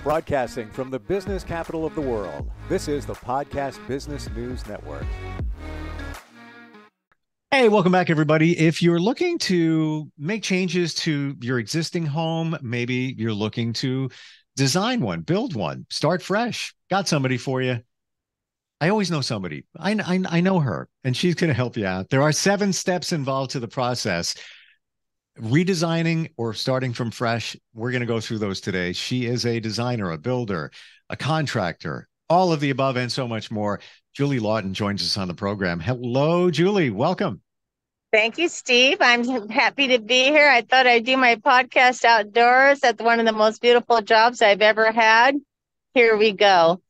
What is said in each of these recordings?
Broadcasting from the business capital of the world, this is the Podcast Business News Network. Hey, welcome back, everybody. If you're looking to make changes to your existing home, maybe you're looking to design one, build one, start fresh, got somebody for you. I always know somebody. I know her, and she's going to help you out. There are 7 steps involved to the process. Redesigning or starting from fresh, we're going to go through those today. She is a designer, a builder, a contractor, all of the above, and so much more. Julie Laughton joins us on the program. Hello, Julie. Welcome. Thank you, Steve. I'm happy to be here. I thought I'd do my podcast outdoors. That's one of the most beautiful jobs I've ever had. Here we go.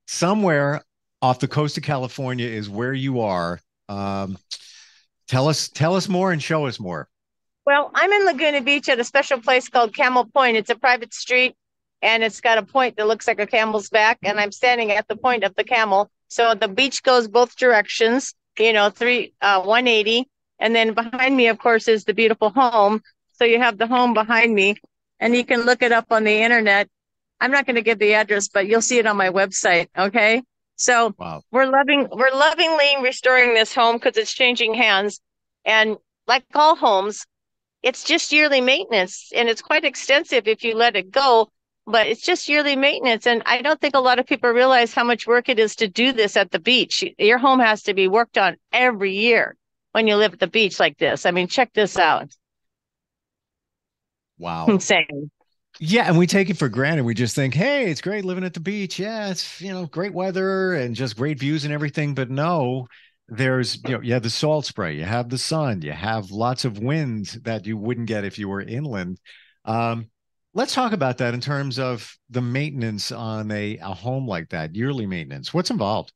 Somewhere off the coast of California is where you are. Tell us more and show us more. Well, I'm in Laguna Beach at a special place called Camel Point. It's a private street, and it's got a point that looks like a camel's back, and I'm standing at the point of the camel. So the beach goes both directions, 180. And then behind me, of course, is the beautiful home. So you have the home behind me, and you can look it up on the internet. I'm not going to give the address, but you'll see it on my website. Okay. So Wow. we're lovingly restoring this home because it's changing hands. And like all homes, it's just yearly maintenance, and it's quite extensive if you let it go, but it's just yearly maintenance. And I don't think a lot of people realize how much work it is to do this at the beach. Your home has to be worked on every year when you live at the beach like this. I mean, check this out. Wow. Insane. Yeah, and we take it for granted. We just think, hey, it's great living at the beach. Yeah, it's, great weather and just great views and everything. But no, there's, you have the salt spray, you have the sun, you have lots of wind that you wouldn't get if you were inland. Let's talk about that in terms of the maintenance on a home like that, yearly maintenance. What's involved?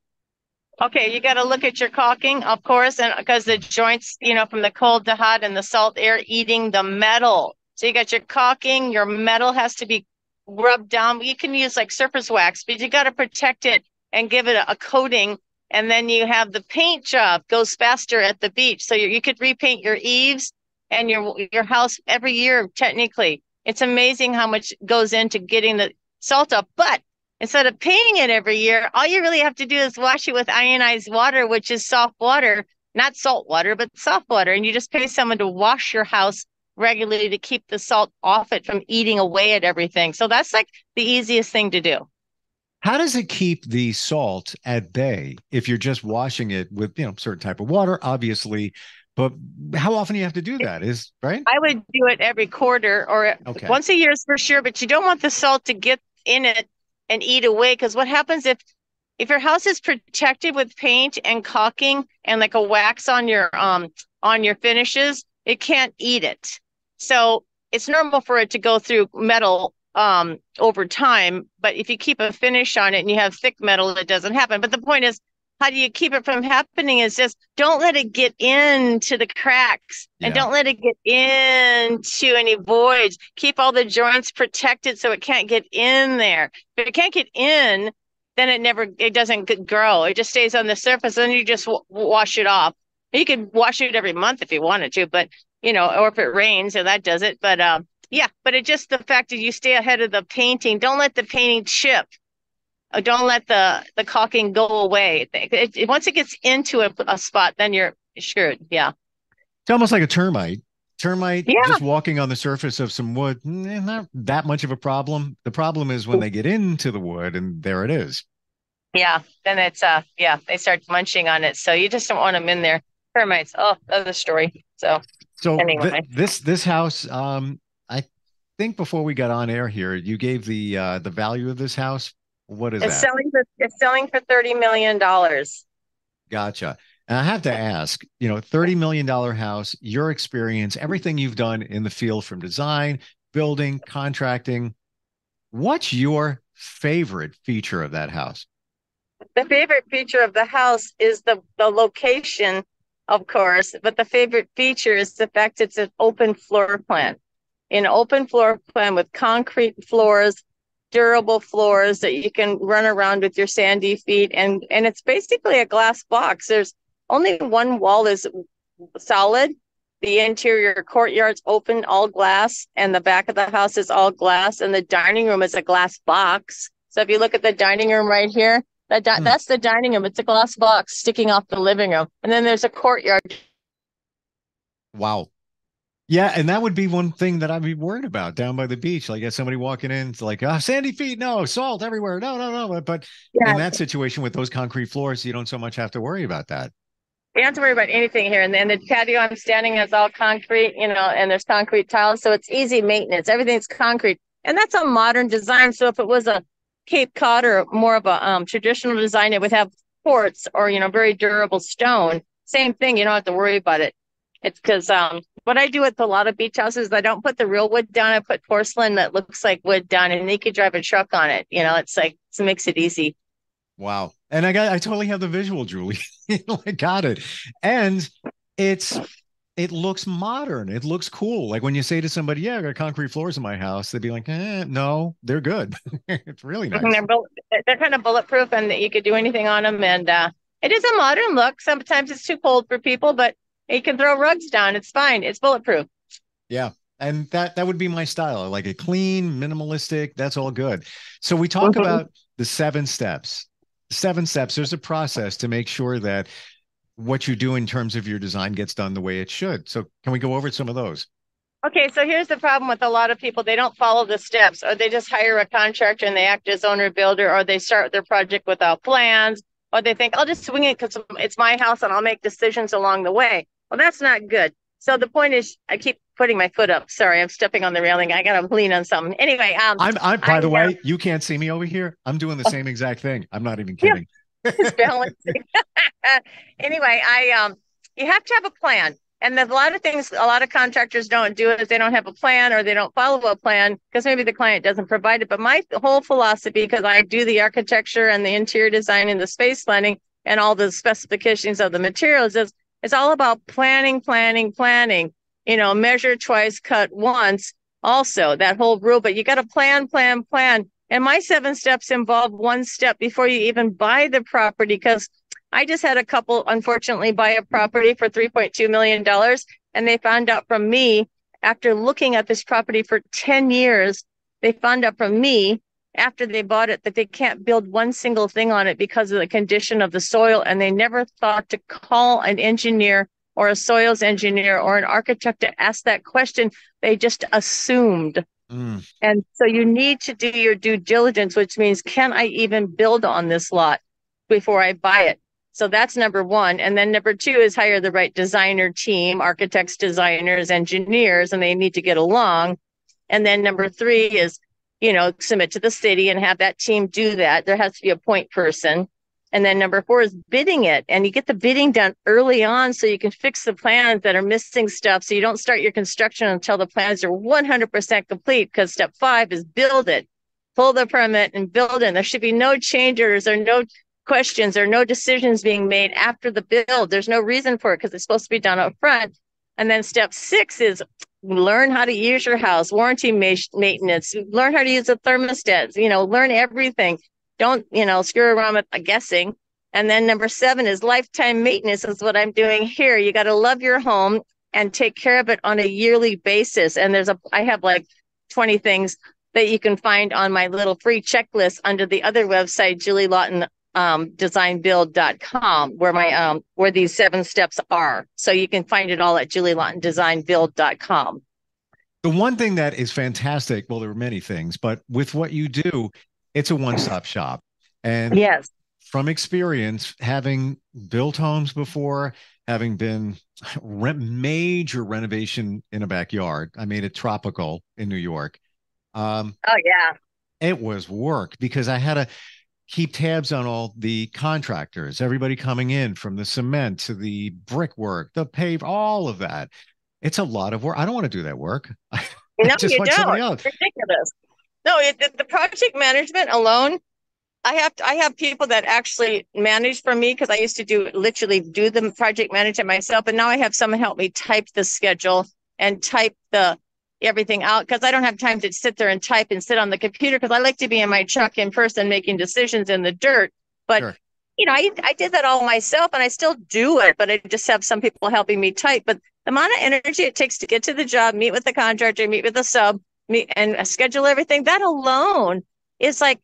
Okay, you got to look at your caulking, of course, and because the joints, from the cold to hot and the salt air eating the metal. So you got your caulking, your metal has to be rubbed down. You can use like surface wax, but you got to protect it and give it a coating. And then you have the paint job goes faster at the beach. So you could repaint your eaves and your house every year, technically. It's amazing how much goes into getting the salt up. But instead of painting it every year, all you really have to do is wash it with ionized water, which is soft water, not salt water, but soft water. And you just pay someone to wash your house regularly to keep the salt off it from eating away at everything. So that's like the easiest thing to do. How does it keep the salt at bay if you're just washing it with, certain type of water, obviously, but how often do you have to do that? Right? I would do it every quarter or once a year is for sure, but you don't want the salt to get in it and eat away, because what happens if your house is protected with paint and caulking and like a wax on your finishes, it can't eat it. So it's normal for it to go through metal over time, but if you keep a finish on it and you have thick metal, it doesn't happen. But the point is, how do you keep it from happening is just don't let it get into the cracks and don't let it get into any voids. Keep all the joints protected so it can't get in there. If it can't get in, then it doesn't grow. It just stays on the surface, and you just wash it off. You could wash it every month if you wanted to, but or if it rains, and that does it. But but it's just the fact that you stay ahead of the painting. Don't let the painting chip. Don't let the caulking go away. Once it gets into a spot, then you're screwed. Yeah. It's almost like a termite. Just walking on the surface of some wood, not that much of a problem. The problem is when they get into the wood, and there it is. Yeah. Then it's, they start munching on it. So you just don't want them in there. Termites. Oh, that's a story. So anyway. This house, I think before we got on air here, you gave the value of this house. What is that? It's selling for $30 million. Gotcha. And I have to ask, $30 million house, your experience, everything you've done in the field from design, building, contracting, what's your favorite feature of that house? The favorite feature of the house is the location, of course, but the favorite feature is the fact it's an open floor plan. An open floor plan with concrete floors, durable floors that you can run around with your sandy feet, and it's basically a glass box. There's only one wall is solid, The interior courtyard's open, all glass, and the back of the house is all glass, and the dining room is a glass box. So if you look at the dining room right here, that's the dining room. It's a glass box sticking off the living room. And then there's a courtyard. Wow. Yeah, and that would be one thing that I'd be worried about down by the beach. Like, somebody walking in, it's like, sandy feet, no, salt everywhere, no. But in that situation with those concrete floors, you don't so much have to worry about that. You don't have to worry about anything here. And then the patio I'm standing is all concrete, and there's concrete tiles. So it's easy maintenance. Everything's concrete. And that's a modern design. So if it was a Cape Cod or more of a traditional design, it would have quartz or, very durable stone. Same thing. You don't have to worry about it. It's because what I do with a lot of beach houses, I don't put the real wood down. I put porcelain that looks like wood down, and you could drive a truck on it. It's like, it makes it easy. Wow. And I totally have the visual, Julie. I got it. And it looks modern. It looks cool. Like when you say to somebody, yeah, I got concrete floors in my house, they'd be like, no, they're good. It's really nice. They're kind of bulletproof, and you could do anything on them. And it is a modern look. Sometimes it's too cold for people, but you can throw rugs down. It's fine. It's bulletproof. Yeah. And that would be my style. I like it clean, minimalistic. That's all good. So we talk about the 7 steps. 7 steps. There's a process to make sure that what you do in terms of your design gets done the way it should. So can we go over some of those? Okay, so here's the problem with a lot of people. They don't follow the steps, or they just hire a contractor and they act as owner builder, or they start their project without plans, or they think, I'll just swing it because it's my house and I'll make decisions along the way. Well, that's not good. So the point is, I keep putting my foot up. Sorry, I'm stepping on the railing. I got to lean on something. Anyway, by the way, you can't see me over here. I'm doing the same exact thing. I'm not even kidding. It's balancing. Anyway, you have to have a plan. And there's a lot of things a lot of contractors don't do is they don't have a plan, or they don't follow a plan because maybe the client doesn't provide it. But my whole philosophy, because I do the architecture and the interior design and the space planning and all the specifications of the materials, is it's all about planning. Measure twice, cut once. Also, that whole rule. But you got to plan. And my 7 steps involve 1 step before you even buy the property, because I just had a couple, unfortunately, buy a property for $3.2 million. And they found out from me, after looking at this property for 10 years, they found out from me after they bought it that they can't build one single thing on it because of the condition of the soil. And they never thought to call an engineer or a soils engineer or an architect to ask that question. They just assumed. And so you need to do your due diligence, which means, can I even build on this lot before I buy it? So that's number 1. And then number 2 is hire the right designer team, architects, designers, engineers, and they need to get along. And then number 3 is, submit to the city and have that team do that. There has to be a point person. And then number 4 is bidding it. And you get the bidding done early on so you can fix the plans that are missing stuff. So you don't start your construction until the plans are 100% complete, because step 5 is build it, pull the permit and build it. There should be no changes or no questions or no decisions being made after the build. There's no reason for it because it's supposed to be done up front. And then step 6 is learn how to use your house, warranty maintenance, learn how to use a thermostat, learn everything. Don't, screw around with guessing. And then number 7 is lifetime maintenance, is what I'm doing here. You got to love your home and take care of it on a yearly basis. And I have like 20 things that you can find on my little free checklist under the other website, Julie Laughton, designbuild.com, where these 7 steps are. So you can find it all at julielaughton.designbuild.com. The one thing that is fantastic, well, there are many things, but with what you do, it's a one-stop shop. And yes, from experience, having built homes before, having been major renovation in a backyard, I made it tropical in New York. Oh yeah, it was work because I had to keep tabs on all the contractors, everybody coming in, from the cement to the brickwork, the pave, all of that. It's a lot of work. I don't want to do that work. No, you don't. It's ridiculous. No, the project management alone, I have people that actually manage for me, because I used to literally do the project management myself, and now I have someone help me type the schedule and type everything out, because I don't have time to sit there and type and sit on the computer, because I like to be in my truck in person making decisions in the dirt. But sure, I did that all myself, and I still do it, but I just have some people helping me type. But the amount of energy it takes to get to the job, meet with the contractor, meet with the sub, meet and schedule everything, that alone is like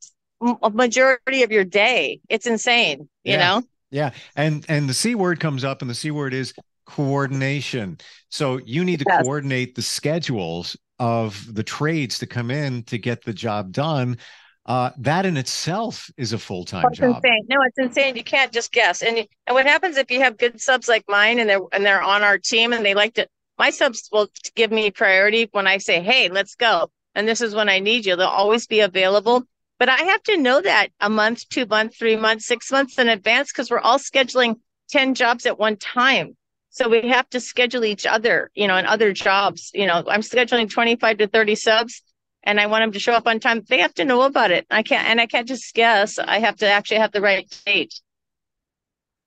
a majority of your day. It's insane, you know? Yeah. And the C word comes up, and the C word is coordination. So you need to coordinate the schedules of the trades to come in to get the job done. That in itself is a full-time job. Insane. No, it's insane. You can't just guess. And what happens if you have good subs like mine, and they're on our team, and they like to, my subs will give me priority when I say, hey, let's go. And this is when I need you. They'll always be available. But I have to know that a month, 2 months, 3 months, 6 months in advance, because we're all scheduling 10 jobs at one time. So we have to schedule each other, and other jobs. I'm scheduling 25 to 30 subs, and I want them to show up on time. They have to know about it. I can't just guess. I have to actually have the right date.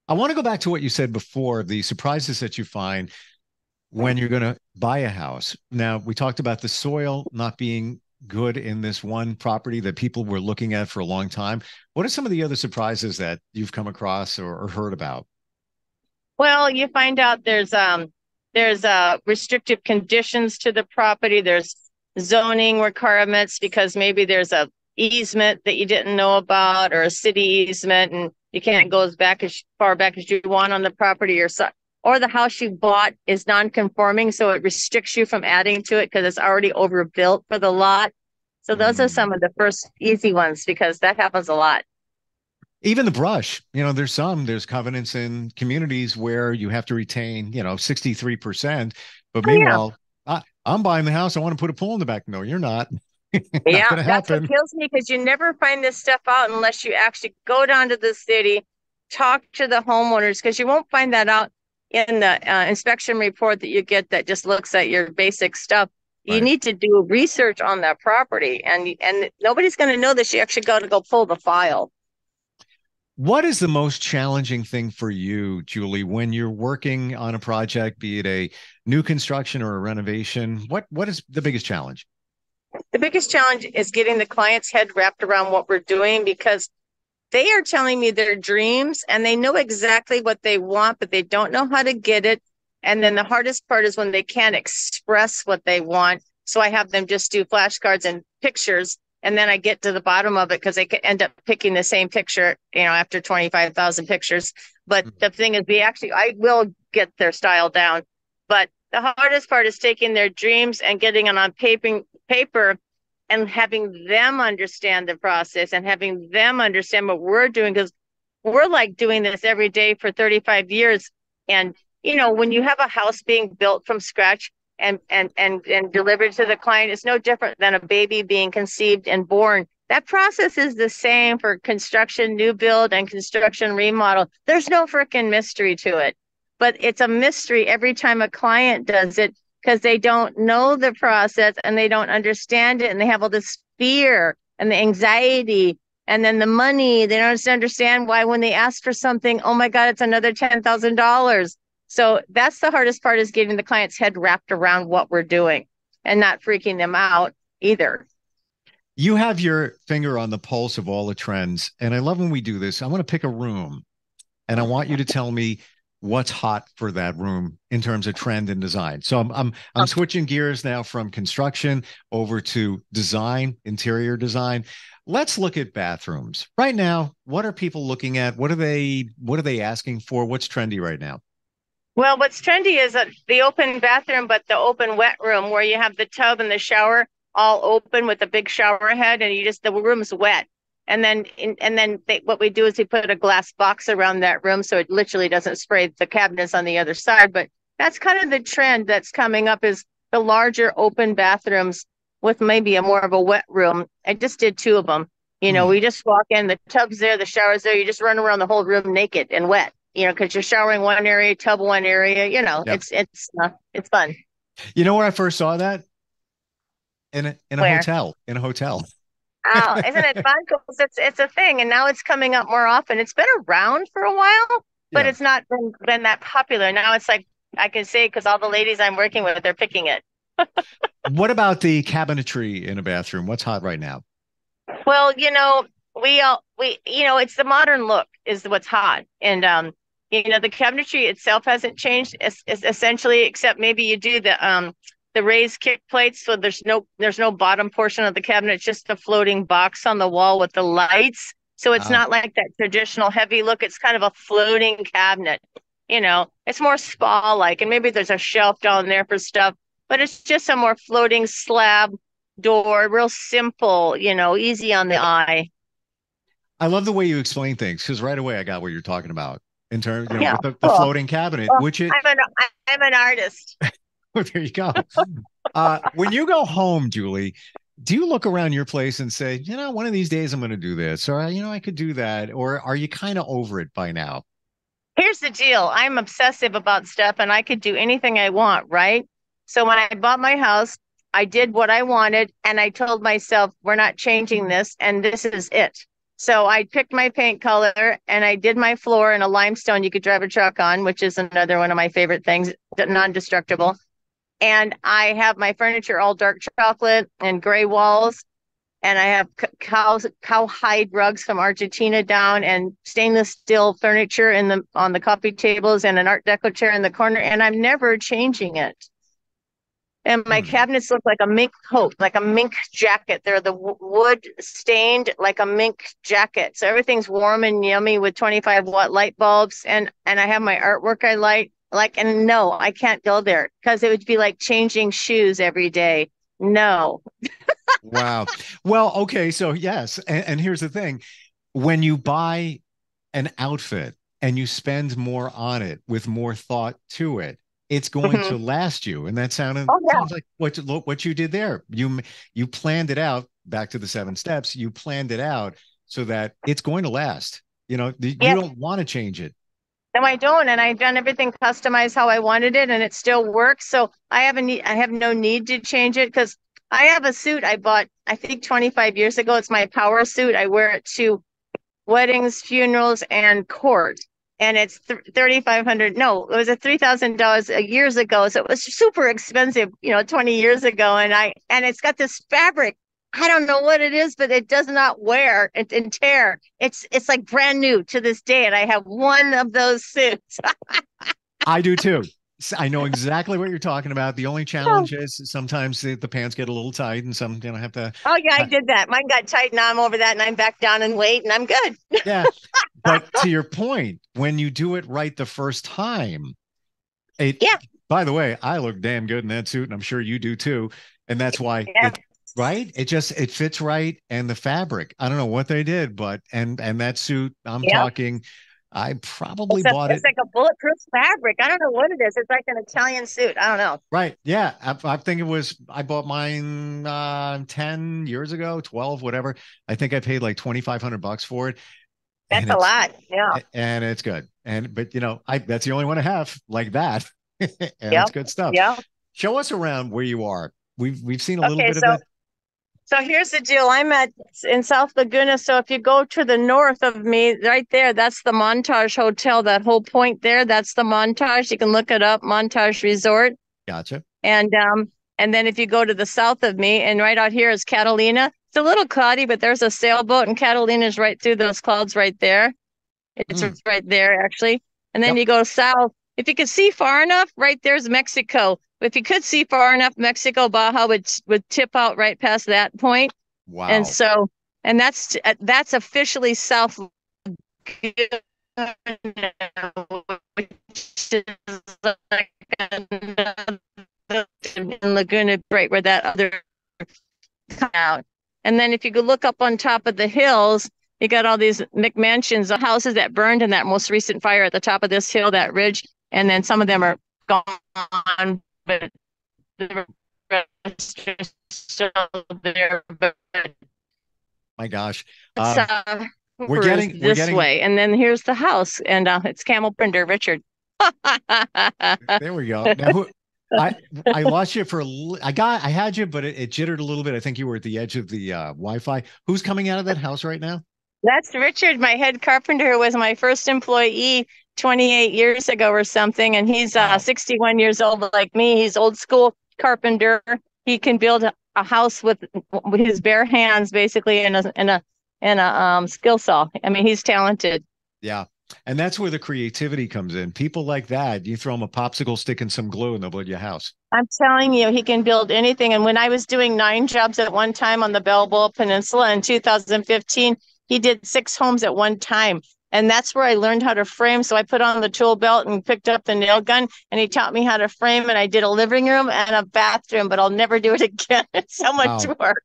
I want to go back to what you said before, the surprises that you find when you're going to buy a house. Now, we talked about the soil not being good in this one property that people were looking at for a long time. What are some of the other surprises that you've come across or heard about? Well, you find out there's restrictive conditions to the property. There's zoning requirements because maybe there's a easement that you didn't know about, or a city easement, and you can't go as far back as you want on the property, or the house you bought is non-conforming, so it restricts you from adding to it because it's already overbuilt for the lot. So those are some of the first easy ones, because that happens a lot. Even the brush, there's covenants in communities where you have to retain, 63%. But meanwhile, I'm buying the house. I want to put a pool in the back. No, you're not. Yeah, that's what kills me, because you never find this stuff out unless you actually go down to the city, talk to the homeowners, because you won't find that out in the inspection report that you get that just looks at your basic stuff. You need to do research on that property, and nobody's going to know that you actually got to go pull the file. What is the most challenging thing for you, Julie, when you're working on a project, be it a new construction or a renovation? What is the biggest challenge? The biggest challenge is getting the client's head wrapped around what we're doing, because they are telling me their dreams and they know exactly what they want, but they don't know how to get it. And then the hardest part is when they can't express what they want. So I have them just do flashcards and pictures, and then I get to the bottom of it, because they could end up picking the same picture, after 25,000 pictures. But the thing is, I will get their style down. But the hardest part is taking their dreams and getting it on paper and having them understand the process and having them understand what we're doing, because we're like doing this every day for 35 years. And, when you have a house being built from scratch and delivered to the client, it's no different than a baby being conceived and born. That process is the same for construction, new build, and construction remodel. There's no freaking mystery to it, but it's a mystery every time a client does it, because they don't know the process and they don't understand it, and they have all this fear and the anxiety and then the money. They don't understand why when they ask for something, oh my God, it's another $10,000. So that's the hardest part, is getting the client's head wrapped around what we're doing and not freaking them out either. You have your finger on the pulse of all the trends. And I love when we do this. I want to pick a room, and I want you to tell me what's hot for that room in terms of trend and design. So I'm switching gears now from construction over to design, interior design. Let's look at bathrooms. Right now, what are people looking at? What are they asking for? What's trendy right now? Well, what's trendy is the open bathroom, but the open wet room, where you have the tub and the shower all open with a big shower head, and the room's wet. And then what we do is we put a glass box around that room, so it literally doesn't spray the cabinets on the other side. But that's kind of the trend that's coming up, is the larger open bathrooms with maybe a more of a wet room. I just did 2 of them. We just walk in, the tub's there, the shower's there. You just run around the whole room naked and wet, because you're showering one area, tub one area. Yep. It's fun. You know where I first saw that? In a hotel. In a hotel. Oh, isn't it fun? Because it's a thing, and now it's coming up more often. It's been around for a while, but it's not been that popular. Now it's like, I can say, because all the ladies I'm working with, they're picking it. What about the cabinetry in a bathroom? What's hot right now? Well, it's the modern look is what's hot. And, the cabinetry itself hasn't changed essentially, except maybe you do the raised kick plates. So there's no bottom portion of the cabinet. It's just a floating box on the wall with the lights. So it's not like that traditional heavy look. It's kind of a floating cabinet. It's more spa-like, and maybe there's a shelf down there for stuff, but it's just a more floating slab door, real simple, easy on the eye. I love the way you explain things, because right away I got what you're talking about in terms, Yeah, with the floating cabinet, which I'm an artist. There you go. When you go home, Julie, do you look around your place and say, one of these days I'm going to do this, or, I could do that, or are you kind of over it by now? Here's the deal. I'm obsessive about stuff, and I could do anything I want, right? So when I bought my house, I did what I wanted, and I told myself, we're not changing this, and this is it. So I picked my paint color, and I did my floor in a limestone you could drive a truck on, which is another one of my favorite things, non-destructible. And I have my furniture all dark chocolate and gray walls. And I have cowhide rugs from Argentina down, and stainless steel furniture on the coffee tables, and an Art Deco chair in the corner. And I'm never changing it. And my cabinets look like a mink coat, like a mink jacket. They're the wood stained like a mink jacket. So everything's warm and yummy with 25-watt light bulbs. And I have my artwork I like, and no, I can't go there because it would be like changing shoes every day. No. Wow. Well, okay. So yes. And here's the thing. When you buy an outfit and you spend more on it with more thought to it, it's going to last you. And that sounds like what you did there. You planned it out, back to the 7 steps. You planned it out so that it's going to last. You don't want to change it. No, I don't. And I've done everything customized how I wanted it, and it still works. So I have no need to change it, because I have a suit I bought, I think 25 years ago. It's my power suit. I wear it to weddings, funerals, and court. And it's $3,500. No, it was $3,000 years ago. So it was super expensive, 20 years ago. And it's got this fabric. I don't know what it is, but it does not wear and tear. It's like brand new to this day. And I have one of those suits. I do too. I know exactly what you're talking about. The only challenge is sometimes the pants get a little tight, and some have to. Oh yeah, I did that. Mine got tight, and I'm over that, and I'm back down in weight, and I'm good. Yeah, but to your point, when you do it right the first time, by the way, I look damn good in that suit, and I'm sure you do too. And that's why, right? It fits right, and the fabric. I don't know what they did, but and that suit, I'm talking. I probably bought it. It's like a bulletproof fabric. I don't know what it is. It's like an Italian suit. I don't know. Right. Yeah. I think I bought mine 10 years ago, 12, whatever. I think I paid like $2,500 for it. That's a lot. Yeah. And it's good. But that's the only one I have like that. And it's good stuff. Yeah. Show us around where you are. We've seen a little bit of it. So here's the deal. I'm in South Laguna. So if you go to the north of me, right there, that's the Montage Hotel. That whole point there, that's the Montage. You can look it up, Montage Resort. Gotcha. And then if you go to the south of me, and right out here is Catalina. It's a little cloudy, but there's a sailboat, and Catalina's right through those clouds right there. It's right there, actually. And then you go south. If you could see far enough, right there's Mexico. If you could see far enough, Mexico, Baja would tip out right past that point. Wow. And so, and that's officially South Laguna, which is like in Laguna, right where that other come out. And then if you could look up on top of the hills, you got all these McMansions, the houses that burned in that most recent fire at the top of this hill, that ridge. And then some of them are gone, but the rest are still there. But my gosh. We're getting this way. And then here's the house, and it's Camel Printer Richard. There we go. Now, I lost you for I had you, but it jittered a little bit. I think you were at the edge of the Wi-Fi. Who's coming out of that house right now? That's Richard, my head carpenter, who was my first employee 28 years ago or something. And he's 61 years old like me. He's old school carpenter. He can build a house with his bare hands, basically in a and a skill saw. I mean, he's talented. Yeah. And that's where the creativity comes in. People like that, you throw them a popsicle stick and some glue and they'll build your house. I'm telling you, he can build anything. And when I was doing 9 jobs at one time on the Balboa Peninsula in 2015, he did 6 homes at one time. And that's where I learned how to frame. So I put on the tool belt and picked up the nail gun, and he taught me how to frame. And I did a living room and a bathroom, but I'll never do it again. It's so much work.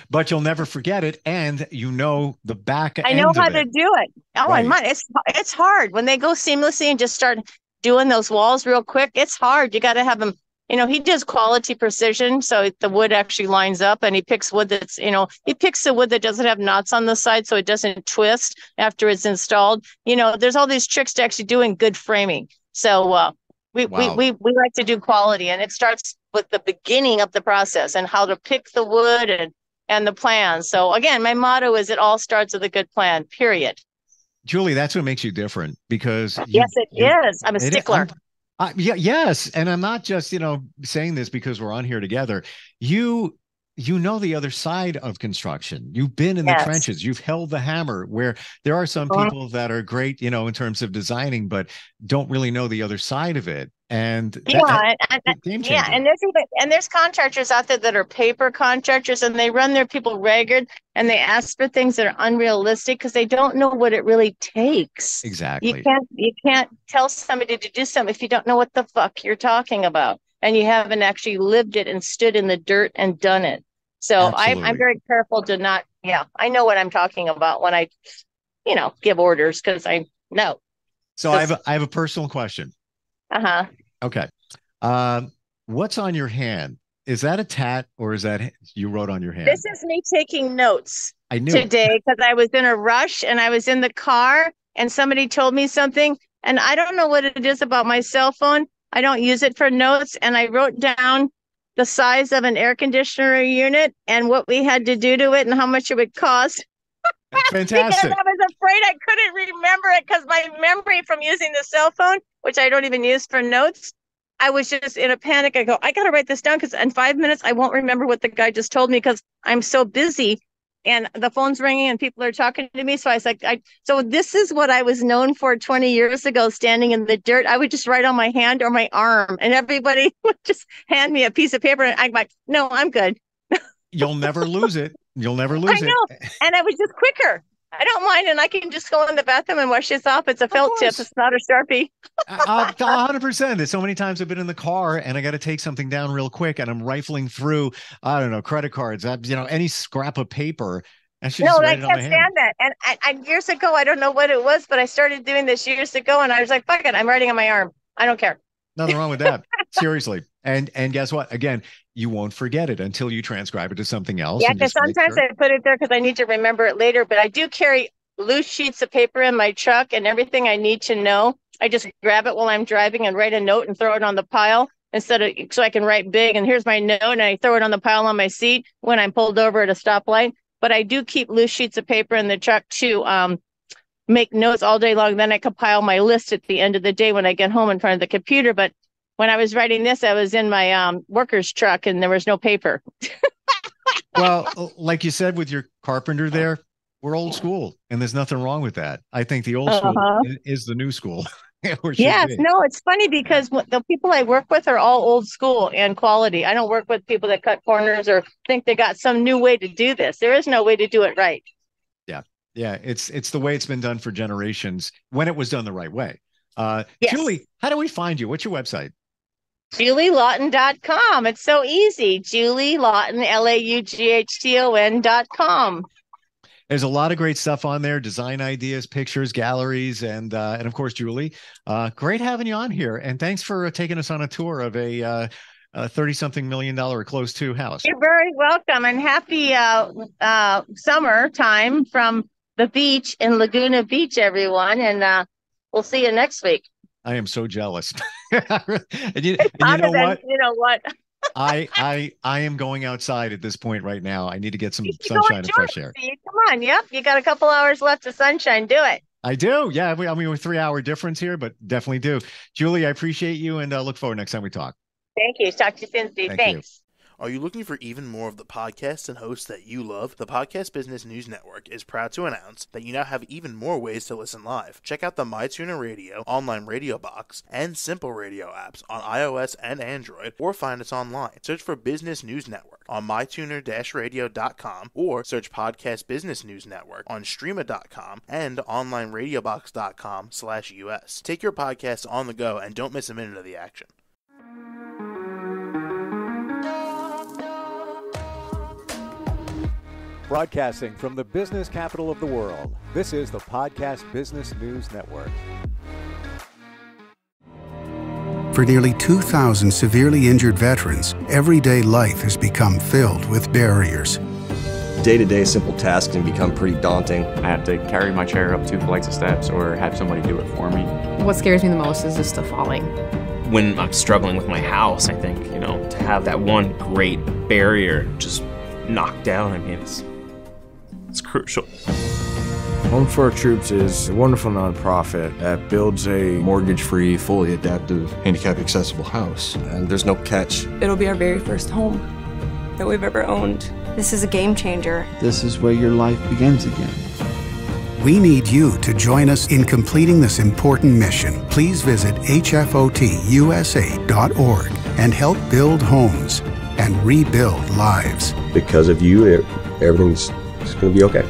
But you'll never forget it, and you know the back end. I know how to do it. Oh, right. It's hard when they go seamlessly and just start doing those walls real quick. It's hard. You got to have them. You know, he does quality precision, so the wood actually lines up, and he picks wood that's, he picks the wood that doesn't have knots on the side, so it doesn't twist after it's installed. There's all these tricks to actually doing good framing. So we like to do quality, and it starts with the beginning of the process and how to pick the wood and the plan. So again, my motto is it all starts with a good plan, period. Julie, that's what makes you different, because yes, it is. I'm a stickler. Yes. And I'm not just, saying this because we're on here together. You know the other side of construction. You've been in the trenches. You've held the hammer, where there are some people that are great, in terms of designing, but don't really know the other side of it. And and there's contractors out there that are paper contractors, and they run their people ragged, and they ask for things that are unrealistic because they don't know what it really takes. Exactly. You can't tell somebody to do something if you don't know what the fuck you're talking about, and you haven't actually lived it and stood in the dirt and done it. So I'm very careful to not. Yeah, I know what I'm talking about when I, give orders, because I know. So I have a personal question. Okay. What's on your hand? Is that a tat, or is that you wrote on your hand? This is me taking notes today, because I was in a rush and I was in the car and somebody told me something, and I don't know what it is about my cell phone. I don't use it for notes. And I wrote down the size of an air conditioner unit and what we had to do to it and how much it would cost. Fantastic. Because I was afraid I couldn't remember it, because my memory from using the cell phone, which I don't even use for notes, I was just in a panic. I go, I got to write this down, because in 5 minutes, I won't remember what the guy just told me, because I'm so busy and the phone's ringing and people are talking to me. So I was like, so this is what I was known for 20 years ago, standing in the dirt. I would just write on my hand or my arm, and everybody would just hand me a piece of paper. And I'm like, no, I'm good. You'll never lose it. You'll never lose it. I know. And I was just quicker. I don't mind, and I can just go in the bathroom and wash this off. It's a felt tip. It's not a Sharpie. 100%. There's so many times I've been in the car and I got to take something down real quick, and I'm rifling through, I don't know, credit cards, any scrap of paper. I can't stand that. And I years ago, I don't know what it was, but I started doing this years ago, and I was like, fuck it, I'm writing on my arm. I don't care. Nothing wrong with that. Seriously. And guess what? Again, you won't forget it until you transcribe it to something else. Yeah, because sometimes I put it there because I need to remember it later. But I do carry loose sheets of paper in my truck, and everything I need to know, I just grab it while I'm driving and write a note and throw it on the pile, so I can write big. And here's my note, and I throw it on the pile on my seat when I'm pulled over at a stoplight. But I do keep loose sheets of paper in the truck to make notes all day long. Then I compile my list at the end of the day when I get home in front of the computer. But when I was writing this, I was in my worker's truck, and there was no paper. Well, like you said with your carpenter there, we're old school, and there's nothing wrong with that. I think the old school is the new school. Yes, no, it's funny because the people I work with are all old school and quality. I don't work with people that cut corners or think they got some new way to do this. There is no way to do it right. Yeah, it's the way it's been done for generations when it was done the right way. Yes. Julie, how do we find you? What's your website? JulieLaughton.com. It's so easy. Julie Laughton, LAUGHTON.com. There's a lot of great stuff on there: design ideas, pictures, galleries, and of course, Julie. Great having you on here, and thanks for taking us on a tour of a $30-something million close to house. You're very welcome, and happy summertime from the beach in Laguna Beach, everyone. And we'll see you next week. I am so jealous. and you know what? You know what? I am going outside at this point right now. I need to get some sunshine and fresh air. Come on. Yep. You got a couple hours left of sunshine. Do it. I do. Yeah. I mean, we're 3-hour difference here, but definitely do. Julie, I appreciate you, and look forward next time we talk. Thank you. Talk to you soon, Steve. Thanks. Are you looking for even more of the podcasts and hosts that you love? The Podcast Business News Network is proud to announce that you now have even more ways to listen live. Check out the MyTuner Radio, online radio box, and Simple Radio apps on iOS and Android, or find us online. Search for Business News Network on mytuner-radio.com, or search Podcast Business News Network on streama.com and onlineradiobox.com/US. Take your podcast on the go and don't miss a minute of the action. Broadcasting from the business capital of the world, this is the Podcast Business News Network. For nearly 2,000 severely injured veterans, everyday life has become filled with barriers. Day-to-day simple tasks can become pretty daunting. I have to carry my chair up 2 flights of steps or have somebody do it for me. What scares me the most is just the falling. When I'm struggling with my house, I think, to have that one great barrier just knocked down, it's crucial. Home for Our Troops is a wonderful nonprofit that builds a mortgage-free, fully adaptive, handicap-accessible house. And there's no catch. It'll be our very first home that we've ever owned. This is a game changer. This is where your life begins again. We need you to join us in completing this important mission. Please visit hfotusa.org and help build homes and rebuild lives. Because of you, everything's going to be okay.